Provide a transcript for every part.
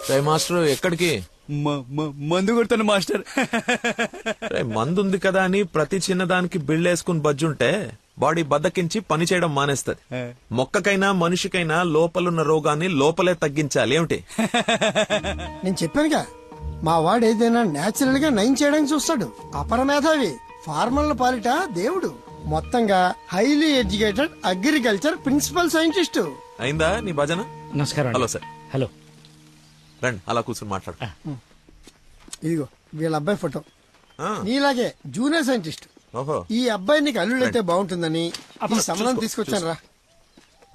రే master ఎక్కడికి? మందు కొడతాను మాస్టర్. రే మందు ఉంది కదా అని ప్రతి చిన్నదానికి బిళ్ళేసుకుని బజ్జుంటే బాడీ బద్దకించి పని చేయడం మానేస్తది. మొక్కకైనా మనిషికైనా లోపలున్న రోగాన్ని లోపలే తగ్గించాలి. ఏమిటి? నేను చెప్పానుగా, మా వాడు ఏదైనా నేచురల్ గా నయం చేయడానికి చూస్తాడు. అపరమేధావి, ఫార్మల్ పాలిట దేవుడు. మొత్తంగా highly educated agriculture principal scientist. అయిందా నీ భజన? నమస్కారం. Hello sir. హలో. రండి అలా కూర్చొని మాట్లాడు. ఇదిగో వీళ్ళ అబ్బాయి ఫోటో. ఆ, నీలాగే జూనియర్ సైంటిస్ట్. ఓహో. ఈ అబ్బాయి నీకు అల్లుడైతే బాగుంటుందని ఈ సంబంధం తీసుకొచ్చాను రా.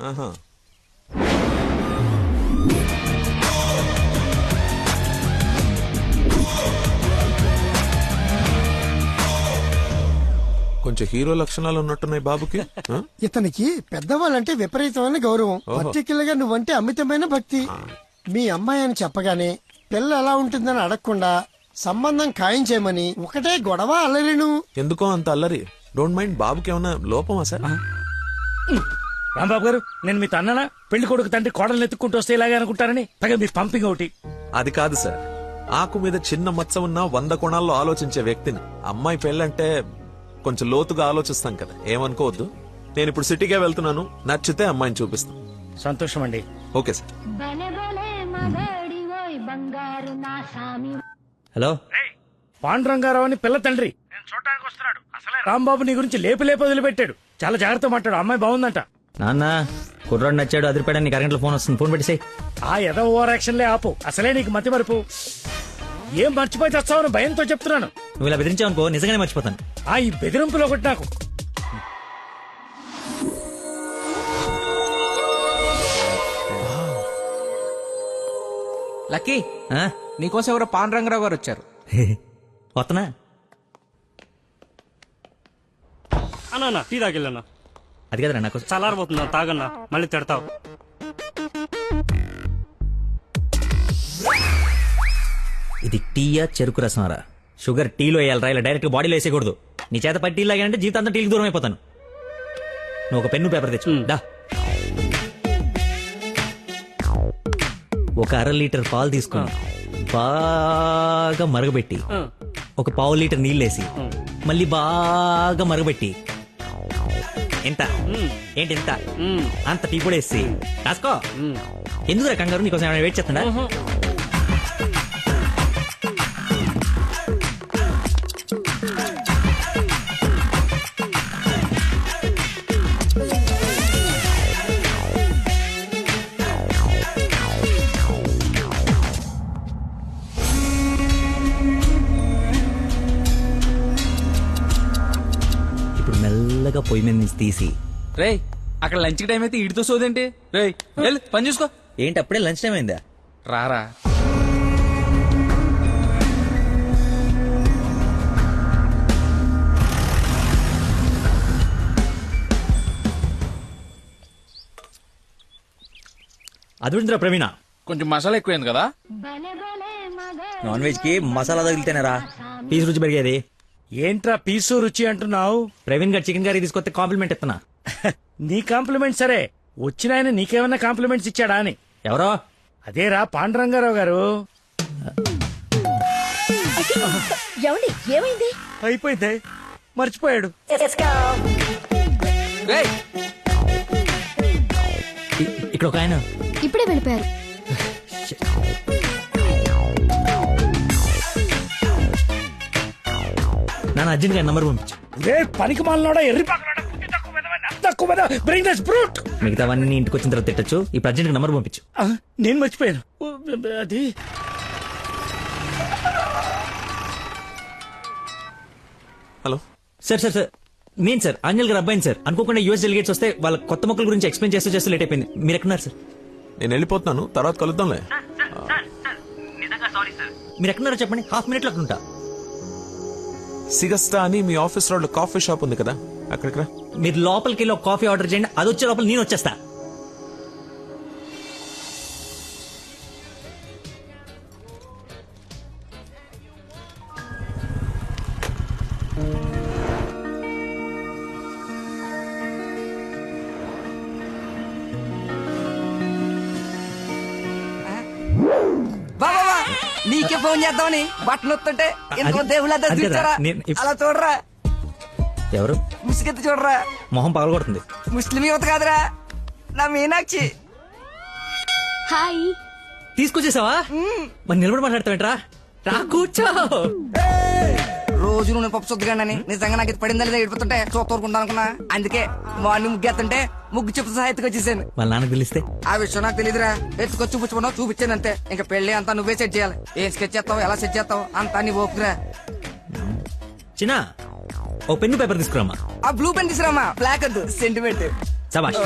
ఆహా. కొంచెం హీరో లక్షణాలు ఉన్నట్టున్నాయి బాబుకి. ఆ? ఇతనికి పెద్దవాళ్ళంటే విపరీతమైన గౌరవం, పర్టికులర్ గా నువ్వంటే అమితమైన భక్తి. మీ అమ్మాయి అని చెప్పగానే పిల్ల ఎలా ఉంటుందని అడగకుండా సంబంధం ఖాయం చేయమని ఒకటే గొడవ అల్లరిను. ఎందుకో అంత అల్లరి? Don't mind. బాబుకి ఏమన్నా లోపమా సార్? రాంబాబు గారు, నేను మీ తన్ననా? పెళ్లి కొడుకు తండ్రి కోడలు ఎత్తుక్కుంటూ వస్తే ఇలాగే అనుకుంటారని పైగా మీ పంపింగ్ ఒకటి. అది కాదు సార్. ఆకు మీద చిన్న మచ్చ ఉన్న 100 కోణాల్లో ఆలోచించే వ్యక్తిని. అమ్మాయి పెళ్ళంటే కొంచెం లోతుగా ఆలోచిస్తాం కదా, ఏమనుకోవద్దు. నేను ఇప్పుడు సిటీకే వెళ్తున్నాను, నచ్చితే అమ్మాయిని చూపిస్తాను. సంతోషం అండి. Okay sir. హలో, పాండురంగారావు అని పిల్ల తండ్రి నేను చూడటానికి వస్తున్నాడు. అసలే రాంబాబు నీ గురించి లేపు వదిలిపెట్టాడు. చాలా జాగ్రత్త మాట్లాడు. అమ్మాయి బాగుందంట. నాన్న కుర్రాడు నచ్చాడు, అదిరిపాడని నీకు అరగంటలో ఫోన్ వస్తుంది. ఫోన్ పెట్టేసాయి. ఆ ఎదో ఓవర్ యాక్షన్లే ఆపు. అసలే నీకు మతి మరుపు. ఏం మర్చిపోయి తెస్తావని భయంతో చెప్తున్నాను. నువ్వు ఇలా బెదిరించావనుకో నిజంగానే మర్చిపోతాను. ఆ ఈ బెదిరింపులో ఒకటి నాకు. లక్కీ, ఆ? నీకోసం ఎవరో పాండురంగరావు గారు వచ్చారు. వస్తున్నా. అన్నా టీ తాగిల్లన్నా. అది కదరా నాకు చల్లారబోతున్నా, తాగన్నా, మళ్ళీ తిడతావు. ఇది టీయా చెరుకు రసంరా? షుగర్ టీలో వేయాలరా, ఇలా డైరెక్ట్ గా బాడీలో వేసేయకూడదు. నీ చేత పట్టి టీ లాగానంటే జీవితాంతా టీకి దూరం అయిపోతాను. నువ్వు ఒక పెన్ను పేపర్ తెచ్చు. దా. ఒక 1/2 లీటర్ పాలు తీసుకుని బాగా మరగబెట్టి ఒక 1/4 లీటర్ నీళ్ళేసి మళ్ళీ బాగా మరగబెట్టి ఎంత ఏంటి ఎంత అంత టీ కూడా వేసి రాసుకో. ఎందుకురా కంగారు? నీకోసం ఏమైనా వెయిట్ చేస్తుందా? ఇప్పుడు మెల్లగా పొయ్యి మీద నుంచి తీసి. రేయ్, అక్కడ లంచ్ టైం అయితే ఇడితో సోదేంటి? రేయ్ వెళ్ళు, పని చూసుకో. ఏంటి అప్పుడే లంచ్ టైం అయిందా? రారా. అదుందిరా ప్రవీణ, కొంచెం మసాలా ఎక్కువైంది కదా. నాన్ వెజ్ కి మసాలా తగిలితేనేరా పీసు రుచి పెరిగేది. ఏంట్రా పీసు రుచి అంటున్నావు? ప్రవీణ్ గారు చికెన్ కర్రీ తీసుకొస్తే కాంప్లిమెంట్ ఇస్తున్నా. నీ కాంప్లిమెంట్ సరే, వచ్చిన ఆయన నీకేమన్నా కాంప్లిమెంట్స్ ఇచ్చాడా అని. ఎవరో? అదేరా పాండురంగారావు గారు. ఏమైంది? అయిపోయింది, మర్చిపోయాడు. రేయ్, ఇక్కడ ఒక ఆయన ఇప్పుడే వెళ్ళిపోయారు. నాన్న అర్జున్ గారి నంబర్ పంపించు. రే పనికి మాలనోడా, ఎర్రి మిగతావన్నీ ఇంటికి వచ్చిన తర్వాత తిట్టచ్చు. ఇప్పుడు అర్జెంట్ నంబర్ పంపించు. నేను మర్చిపోయాను. అది హలో సార్. సార్ నేను సార్ అంజల్ గారు అబ్బాయిని సార్. అనుకోకుండా యూఎస్ డెలిగేట్స్ వస్తే వాళ్ళ కొత్త మొక్కల గురించి ఎక్స్ప్లెయిన్ చేస్తూ లేట్ అయిపోయింది. మీరు ఎక్కడున్నారు సార్? నేను వెళ్ళిపోతున్నాను, తర్వాత కలుద్దాంలే. మీరు ఎక్కడున్నారో చెప్పండి, హాఫ్ మినిట్ లో అక్కడ ఉంటా. సిగస్టా అని మీ ఆఫీస్ రోడ్ కాఫీ షాప్ ఉంది కదా, అక్కడికి రా. మీరు లోపలికి వెళ్ళి ఒక కాఫీ ఆర్డర్ చేయండి, అది వచ్చే లోపల నేను వచ్చేస్తా. బా నీకే ఫోన్ చేద్దామని బట్టలు వస్తుంటే ఎందుకో దేవుళ్ళ అది కదా, చూచారా అలా చూడరా ఎవరు ముసుగెత్తి చూడరా మొహం పగలగొడుతుంది. ముస్లిం యువత కాదురా నా మీనాక్షి. హాయ్. తీసుకొచ్చేసావా? మరి నిలబడి మాట్లాడతావేంట్రా? రా కూర్చో. రోజు నువ్వు పప్పు శుద్ధిగానని నిజంగా నాకు ఇది పడిందా లేదా ఏడిపోతుంటే చూస్తూరుకుంటా అనుకున్నా. అందుకే మార్నింగ్ ముగ్గు ఎత్తుంటే ముగ్గు చెప్తూ సహా ఎత్తుకొచ్చేసాను. వాళ్ళ నాన్నకు తెలిస్తే ఆ విషయం నాకు తెలియదురా. ఎత్తుకొచ్చి చూపించుకున్నావు చూపించాను అంతే. ఇంకా పెళ్లి అంతా నువ్వే సెట్ చేయాలి. ఏం స్కెచ్ చేస్తావు ఎలా సెట్ చేస్తావు అంతా నీ ఓపురా. చిన్న ఓ పెన్ను పేపర్ తీసుకురామా. ఆ బ్లూ పెన్ తీసురామా, బ్లాక్ వద్దు, సెంటిమెంట్. సబాష్.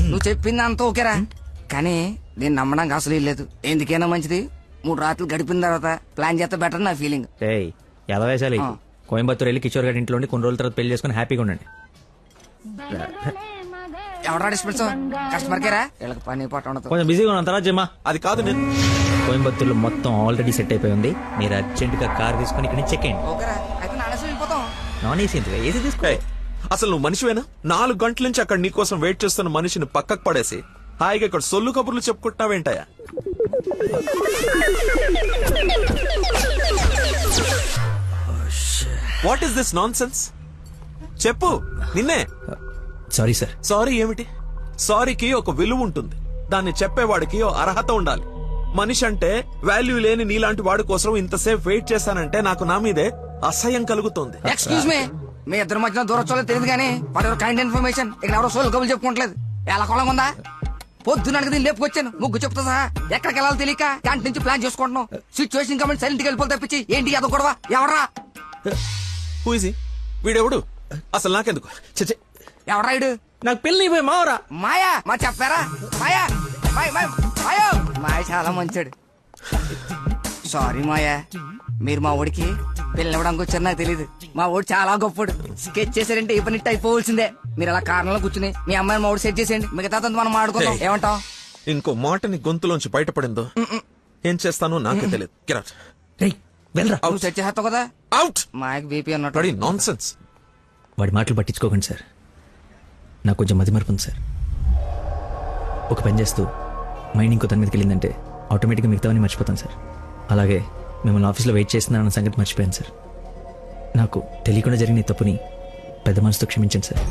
నువ్వు చెప్పింది అంత ఓకేరా, కానీ నేను నమ్మడానికి అసలు లేదు. ఎందుకైనా మంచిది 3 రాత్రులు గడిపిన తర్వాత ప్లాన్ చేస్తే బెటర్ నా ఫీలింగ్. ఏయ్ ఎలా వేసాలి? కోయంబత్తూర్ వెళ్ళి కిషోర్ గారి ఇంట్లో ఉండి కొన్ని రోజుల తర్వాత పెళ్లి చేసుకుని హ్యాపీగా ఉండండి. ఎవడా డిస్పెన్స్ కస్టమర్ కేరా వీళ్ళకి పని పాట ఉండదు. కొంచెం బిజీగా ఉన్నాను, తర్వాత జమ్మా. అది కాదు నేను కోయంబత్తూర్లో మొత్తం ఆల్రెడీ సెట్ అయిపోయి ఉంది. మీరు అర్జెంట్ గా కార్ తీసుకుని ఇక్కడ నుంచి చెక్ అయ్యండి. ఓకేరా, అయితే నానేసి వెళ్ళిపోతాం. నాన్ ఏసీ ఎందుకు? ఏసీ తీసుకో. ఏయ్, అసలు నువ్వు మనిషివేనా? 4 గంటల నుంచి అక్కడ నీకోసం వెయిట్ చేస్తున్న మనిషిని పక్కకు పడేసి హాయిగా ఇక్కడ సొల్లు కబుర్లు చెప్పుకుంటున్నావేంటయా? What is this nonsense? చెప్పు, నిన్నే. Sorry sir. సారీ ఏమిటి? సారీకి ఒక విలువ ఉంటుంది. దాన్ని చెప్పేవాడికి ఓ అర్హత ఉండాలి. మనిషి అంటే వాల్యూ లేని నీలాంటి వాడి కోసం ఇంతసేపు వెయిట్ చేశానంటే నాకు నా మీదే అసహ్యం కలుగుతోంది. ఎక్స్క్యూజ్ మీ ఇద్దరు మధ్యన దూరం చూడలేదు తెలియదు కానీ ఫర్ యువర్ కైండ్ ఇన్ఫర్మేషన్ ఇక్కడ ఎవరో సోల్ కబులు చెప్పుకోవట్లేదు. ఎలా కొలం ఉందా? పొద్దున దీన్ని లేపుకొచ్చాను ముగ్గు చెప్తా సహా. ఎక్కడికి వెళ్ళాలో తెలియక క్యాంటీన్ నుంచి ప్లాన్ చేసుకుంటున్నాం. సిచ్యువేషన్ కమెంట్ సైలెంట్ గా వెళ్ళిపోతే తప్పించి ఏంటి అదో గొడవ? ఎవరా Who is he? వీడెవడు? అసలు నాకెందుకు? చచ్చే, ఎవరా ఇడు? నాకు పెళ్లి అయిపోయి మావరా. మాయా మా చెప్పారా? మాయా మాయా మాయ చాలా మంచాడు. సారీ మాయా, మీరు మా ఊడికి పిల్లవడానికి వచ్చారు నాకు తెలియదు. మా ఊడు చాలా గొప్పడు. స్కెచ్ చేశారంటే ఈ పని అయిపోవలసిందే. మీరు అలా కారణంలో కూర్చుని మీ అమ్మాయిని మా ఊడు సెట్ చేసేయండి. మిగతా మనం ఆడుకుందాం. ఏమంటావ్? ఇంకో మాటని గొంతులోంచి బయటపడిందో ఏం చేస్తానో నాకే తెలియదు. Get out. రేయ్ వెళ్ళరా. నువ్వు సెట్ చేస్తావు కదా. Out. మాయకు బీపీ అన్నట్టు. Bloody nonsense. వాడి మాటలు పట్టించుకోకండి సార్. నాకు కొంచెం మతి మరపు ఉంది సార్. ఒక పని చేస్తూ మైండ్ ఇంకో దాని మీదకి వెళ్ళిందంటే ఆటోమేటిక్గా మిగతావన్నీ మర్చిపోతాను సార్. అలాగే మిమ్మల్ని ఆఫీస్లో వెయిట్ చేస్తున్నానన్న సంగతి మర్చిపోయాను సార్. నాకు తెలియకుండా జరిగిన ఈ తప్పుని పెద్ద మనసుతో క్షమించండి సార్.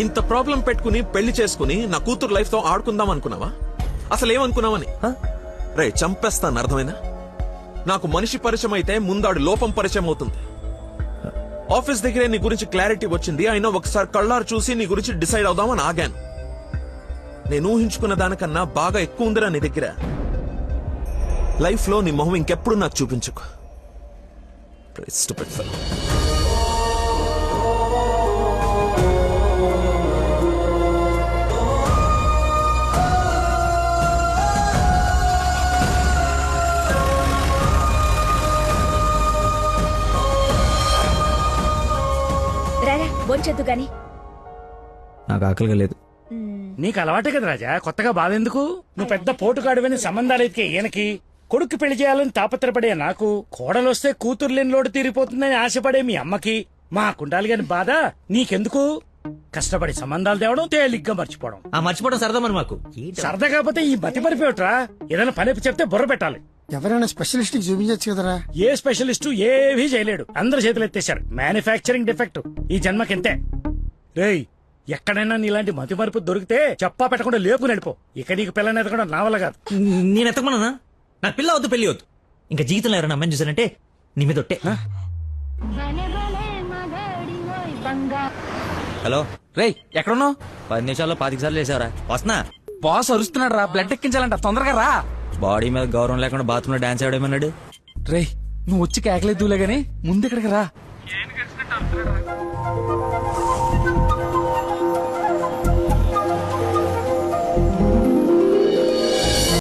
ఇంత ప్రాబ్లం పెట్టుకుని పెళ్లి చేసుకుని నా కూతురు లైఫ్ తో ఆడుకుందాం అనుకున్నావా? అసలు ఏమనుకున్నావని? రే చంపేస్తాను, అర్థమైనా? నాకు మనిషి పరిచయం అయితే ముందాడు లోపం పరిచయం అవుతుంది. ఆఫీస్ దగ్గరే నీ గురించి క్లారిటీ వచ్చింది. అయినా ఒకసారి కళ్ళారు చూసి నీ గురించి డిసైడ్ అవుదామని ఆగాను. నేను ఊహించుకున్న దానికన్నా బాగా ఎక్కువ ఉందిరా నీ దగ్గర. లైఫ్ లో నీ మొహం ఇంకెప్పుడు నాకు చూపించుకో. Stupid fellow. రారా బొంచొద్దు గాని. నాకు ఆకలిగా లేదు. నీకు అలవాటే కదా రాజా, కొత్తగా బాధెందుకు? నువ్వు పెద్ద పోటుగాడువని సంబంధాలు ఎత్తికే ఈయనకి, కొడుకు పెళ్లి చేయాలని తాపత్రపడే నాకు, కోడలొస్తే కూతురు లేని లోటు తీరిపోతుందని ఆశపడే మీ అమ్మకి, మా కుండాలి గాని బాధ నీకెందుకు? కష్టపడి సంబంధాలు తేవడం తేలిగ్గా మర్చిపోవడం. ఆ మర్చిపోవడం సరదా మరి మాకు. సరదా కాకపోతే ఈ మతి మరిపోయట్రా. ఏదైనా పని చెప్తే బుర్ర పెట్టాలి. ఎవరైనా స్పెషలిస్ట్ కి చూపించచ్చు కదరా. ఏ స్పెషలిస్టు ఏవీ చేయలేడు. అందరు చేతులు ఎత్తేశారు. మ్యానుఫ్యాక్చరింగ్ డిఫెక్ట్ ఈ జన్మకింతే. రేయ్ ఎక్కడైనా నీలాంటి మతి మరుపు దొరికితే చెప్పా పెట్టకుండా లేపు నడిపో. ఇక నీకు పిల్లని ఎదగడం నా వల్ల కాదు. నేను ఎత్తకమన్నా? నాకు పిల్ల వద్దు, పెళ్లి వద్దు. ఇంకా జీవితంలో ఎవరైనా అమ్మాయిని చూసానంటే నీ మీద ఒట్టే. హలో రేయ్ ఎక్కడున్నావు? 10 నిమిషాల్లో 25 సార్లు వేసావరా. వస్తున్నా. బాస్ అరుస్తున్నాడు రా, బ్లడ్ ఎక్కించాలంట, తొందరగా రా. బాడీ మీద గౌరవం లేకుండా బాత్రూమ్ లో డాన్స్ ఆడేమన్నాడు. రేయ్ నువ్వు వచ్చి కేకలేదులే గానీ ముందు ఇక్కడికి రా.